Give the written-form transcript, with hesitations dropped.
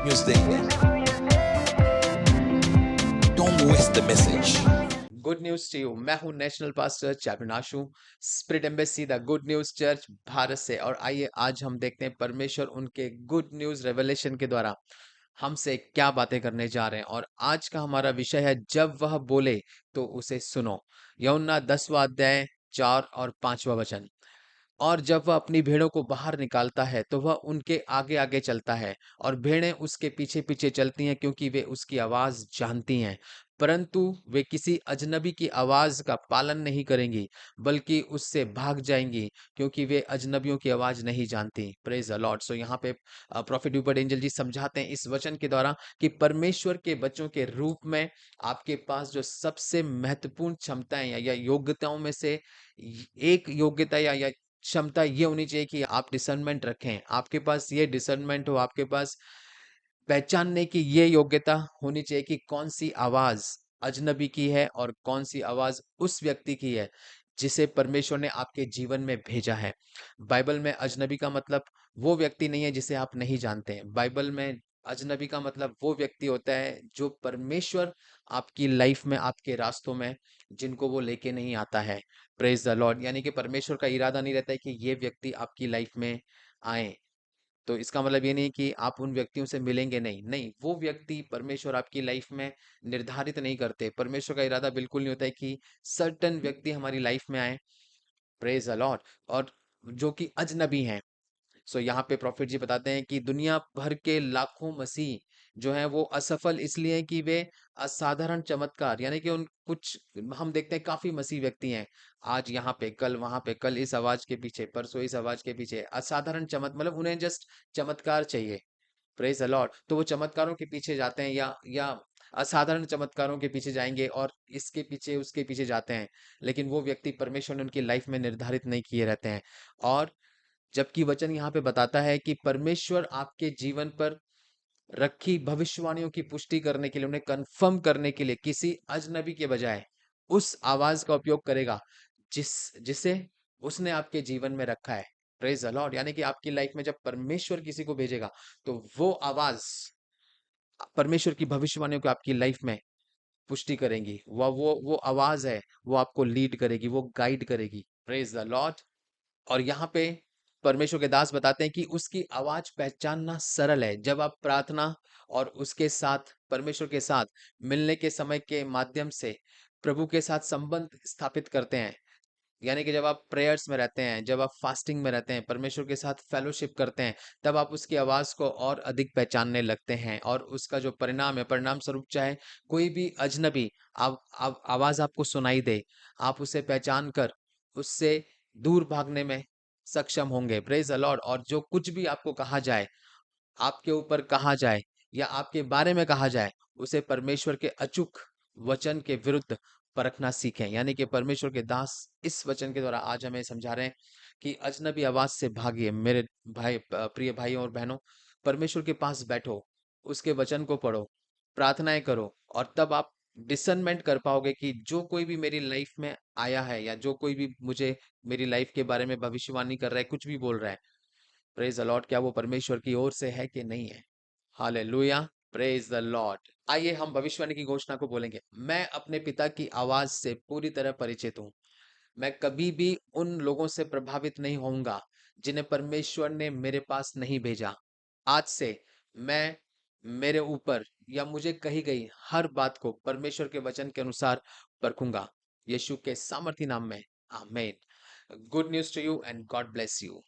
News देंगे। Don't waste the message. Good news to you. मैं हूं नेशनल पास्टर चापिनाशु, spirit embassy the good news church Bharat से। और आइए आज हम देखते हैं परमेश्वर उनके गुड न्यूज रेवलेशन के द्वारा हमसे क्या बातें करने जा रहे हैं। और आज का हमारा विषय है, जब वह बोले तो उसे सुनो। यूहन्ना 10वां अध्याय 4 और 5वां वचन। और जब वह अपनी भेड़ों को बाहर निकालता है तो वह उनके आगे आगे चलता है, और भेड़ें उसके पीछे पीछे चलती हैं, क्योंकि वे उसकी आवाज जानती हैं। परंतु वे किसी अजनबी की आवाज का पालन नहीं करेंगी, बल्कि उससे भाग जाएंगी, क्योंकि वे अजनबियों की आवाज नहीं जानती। Praise the Lord. सो यहाँ पे प्रॉफिट ऊपर एंजल जी समझाते हैं इस वचन के द्वारा कि परमेश्वर के बच्चों के रूप में आपके पास जो सबसे महत्वपूर्ण क्षमताएं या योग्यताओं में से एक योग्यता या क्षमता ये होनी चाहिए कि आप डिसर्नमेंट रखें। आपके पास ये डिसर्नमेंट हो, आपके पास पहचानने की ये योग्यता होनी चाहिए कि कौन सी आवाज अजनबी की है और कौन सी आवाज उस व्यक्ति की है जिसे परमेश्वर ने आपके जीवन में भेजा है। बाइबल में अजनबी का मतलब वो व्यक्ति नहीं है जिसे आप नहीं जानते हैं। बाइबल में अजनबी का मतलब वो व्यक्ति होता है जो परमेश्वर आपकी लाइफ में, आपके रास्तों में, जिनको वो लेके नहीं आता है। Praise the Lord. यानी कि परमेश्वर का इरादा नहीं रहता है कि ये व्यक्ति आपकी लाइफ में आए। तो इसका मतलब ये नहीं कि आप उन व्यक्तियों से मिलेंगे नहीं, नहीं, वो व्यक्ति परमेश्वर आपकी लाइफ में निर्धारित नहीं करते। परमेश्वर का इरादा बिल्कुल नहीं होता है कि सर्टन व्यक्ति हमारी लाइफ में आए। Praise the Lord. और जो कि अजनबी हैं। सो यहाँ पे प्रॉफिट जी बताते हैं कि दुनिया भर के लाखों मसीह जो हैं वो असफल इसलिए हैं कि वे असाधारण चमत्कार, यानी कि उन कुछ, हम देखते हैं काफी मसीह व्यक्ति हैं, आज यहाँ पे, कल वहां पे, कल इस आवाज के पीछे, परसों इस आवाज के पीछे, असाधारण मतलब उन्हें जस्ट चमत्कार चाहिए। Praise the Lord. तो वो चमत्कारों के पीछे जाते हैं, या असाधारण चमत्कारों के पीछे जाएंगे, और इसके पीछे उसके पीछे जाते हैं। लेकिन वो व्यक्ति परमेश्वर ने उनकी लाइफ में निर्धारित नहीं किए रहते हैं। और जबकि वचन यहाँ पे बताता है कि परमेश्वर आपके जीवन पर रखी भविष्यवाणियों की पुष्टि करने के लिए, उन्हें कंफर्म करने के लिए किसी अजनबी के बजाय उस आवाज का उपयोग करेगा जिसे उसने आपके जीवन में रखा है। Praise the Lord. यानी कि आपकी लाइफ में जब परमेश्वर किसी को भेजेगा तो वो आवाज परमेश्वर की भविष्यवाणियों को आपकी लाइफ में पुष्टि करेंगी। वो आवाज है, वो आपको लीड करेगी, वो गाइड करेगी। Praise the Lord. और यहाँ पे परमेश्वर के दास बताते हैं कि उसकी आवाज पहचानना सरल है। जब आप प्रार्थना और उसके साथ, परमेश्वर के साथ मिलने के समय के माध्यम से प्रभु के साथ संबंध स्थापित करते हैं, यानी कि जब आप प्रेयर्स में रहते हैं, जब आप फास्टिंग में रहते हैं, परमेश्वर के साथ फेलोशिप करते हैं, तब आप उसकी आवाज को और अधिक पहचानने लगते हैं। और उसका जो परिणाम है, परिणाम स्वरूप चाहे कोई भी अजनबी आवाज आपको सुनाई दे, आप उसे पहचान कर उससे दूर भागने में सक्षम होंगे। Praise the Lord. और जो कुछ भी आपको कहा जाए, आपके ऊपर कहा जाए, या आपके बारे में कहा जाए, उसे परमेश्वर के अचूक वचन के विरुद्ध परखना सीखें। यानी कि परमेश्वर के दास इस वचन के द्वारा आज हमें समझा रहे हैं कि अजनबी आवाज से भागिए। मेरे भाई, प्रिय भाइयों और बहनों, परमेश्वर के पास बैठो, उसके वचन को पढ़ो, प्रार्थनाएं करो, और तब आप डिसर्नमेंट कर पाओगे कि जो कोई भी मेरी लाइफ में आया है, या जो कोई भी मुझे मेरी लाइफ के बारे में भविष्यवाणी कर रहा है, कुछ भी बोल रहा है, प्रेज द लॉर्ड, क्या वो परमेश्वर की ओर से है कि नहीं है। हालेलुया। Praise the Lord. आइए हम भविष्यवाणी की घोषणा को बोलेंगे। मैं अपने पिता की आवाज से पूरी तरह परिचित हूँ। मैं कभी भी उन लोगों से प्रभावित नहीं होऊंगा जिन्हें परमेश्वर ने मेरे पास नहीं भेजा। आज से मैं मेरे ऊपर या मुझे कही गई हर बात को परमेश्वर के वचन के अनुसार परखूंगा। यीशु के सामर्थी नाम में, आमीन। Good news to you and God bless you.